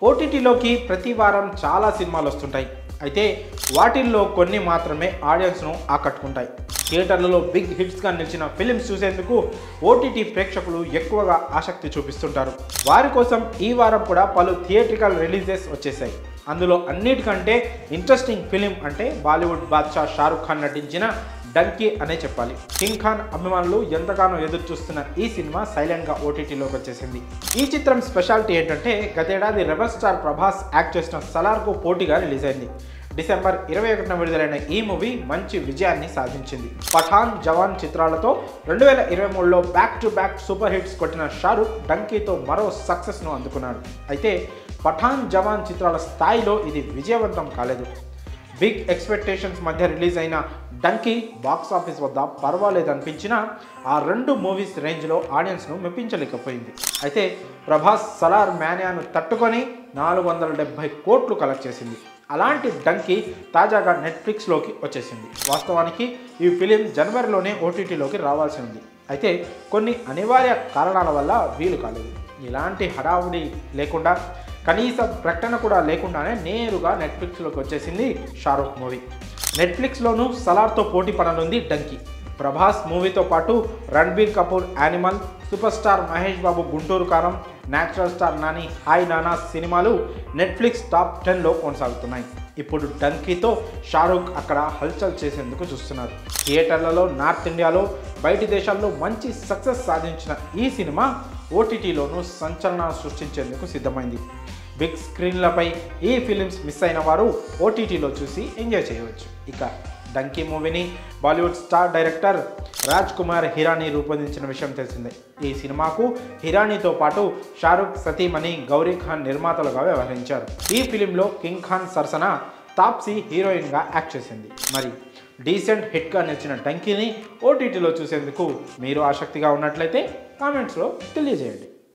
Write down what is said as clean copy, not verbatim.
ఓటీటీలోకి ప్రతి వారం చాలా సినిమాలు వస్తుంటాయి. అయితే వాటిల్లో కొన్ని మాత్రమే ఆడియన్స్ను ఆకట్టుకుంటాయి. థియేటర్లలో బిగ్ హిట్స్గా నిలిచిన ఫిలిమ్స్ చూసేందుకు ఓటీటీ ప్రేక్షకులు ఎక్కువగా ఆసక్తి చూపిస్తుంటారు. వారి కోసం ఈ వారం కూడా పలు థియేట్రికల్ రిలీజెస్ వచ్చేసాయి. అందులో అన్నిటికంటే ఇంట్రెస్టింగ్ ఫిలిం అంటే బాలీవుడ్ బాద్షా షారుఖ్ ఖాన్ నటించిన డంకీ అనే చెప్పాలి. కింగ్ ఖాన్ అభిమానులు ఎంతగానో ఎదురు చూస్తున్న ఈ సినిమా సైలెంట్గా ఓటీటీలోకి వచ్చేసింది. ఈ చిత్రం స్పెషాలిటీ ఏంటంటే గతేడాది రెబల్ స్టార్ ప్రభాస్ యాక్ట్ చేసిన సలార్కు పోటీగా రిలీజ్ అయింది. డిసెంబర్ 21న విడుదలైన ఈ మూవీ మంచి విజయాన్ని సాధించింది. పఠాన్, జవాన్ చిత్రాలతో 2023లో back to back super hits కొట్టిన షారుఖ్ డంకీతో మరో సక్సెస్ను అందుకున్నాడు. అయితే పఠాన్, జవాన్ చిత్రాల స్థాయిలో ఇది విజయవంతం కాలేదు. బిగ్ ఎక్స్పెక్టేషన్స్ మధ్య రిలీజ్ అయిన డంకీ బాక్సాఫీస్ వద్ద పర్వాలేదనిపించినా ఆ రెండు మూవీస్ రేంజ్లో ఆడియన్స్ను మెప్పించలేకపోయింది. అయితే ప్రభాస్ సలార్ మేనియాను తట్టుకొని 470 కోట్లు కలెక్ట్ చేసింది. అలాంటి డంకీ తాజాగా నెట్ఫ్లిక్స్లోకి వచ్చేసింది. వాస్తవానికి ఈ ఫిలిం జనవరిలోనే ఓటీటీలోకి రావాల్సి ఉంది. అయితే కొన్ని అనివార్య కారణాల వల్ల వీలు కాలేదు. ఇలాంటి హడావుడి లేకుండా, కనీస ప్రకటన కూడా లేకుండానే నేరుగా నెట్ఫ్లిక్స్లోకి వచ్చేసింది షారుఖ్ మూవీ. నెట్ఫ్లిక్స్లోనూ సలార్తో పోటీ పడనుంది డంకీ. ప్రభాస్ మూవీతో పాటు Ranbir Kapoor Animal, super star Mahesh Babu Guntur Kaaram, natural star Nani hi నానా సినిమాలు నెట్ఫ్లిక్స్ టాప్ 10లో కొనసాగుతున్నాయి. ఇప్పుడు డంకీతో షారుఖ్ అక్కడ హల్చల్ చేసేందుకు చూస్తున్నారు. థియేటర్లలో నార్త్ ఇండియాలో, బయటి దేశాల్లో మంచి సక్సెస్ సాధించిన ఈ సినిమా ఓటీటీలోనూ సంచలనాలు సృష్టించేందుకు సిద్ధమైంది. బిగ్ స్క్రీన్లపై ఈ ఫిలిమ్స్ మిస్ అయిన వారు ఓటీటీలో చూసి ఎంజాయ్ చేయవచ్చు. ఇక డంకీ మూవీని బాలీవుడ్ స్టార్ డైరెక్టర్ రాజ్ కుమార్ హిరానీ రూపొందించిన విషయం తెలిసిందే. ఈ సినిమాకు హిరానీతో పాటు షారుఖ్ సతీమణి గౌరీ ఖాన్ నిర్మాతలుగా వ్యవహరించారు. ఈ ఫిలింలో కింగ్ ఖాన్ సరసన తాప్సీ హీరోయిన్గా యాక్ట్ చేసింది. మరి డీసెంట్ హిట్గా నిలిచిన డంకీని ఓటీటీలో చూసేందుకు మీరు ఆసక్తిగా ఉన్నట్లయితే కామెంట్స్లో తెలియజేయండి.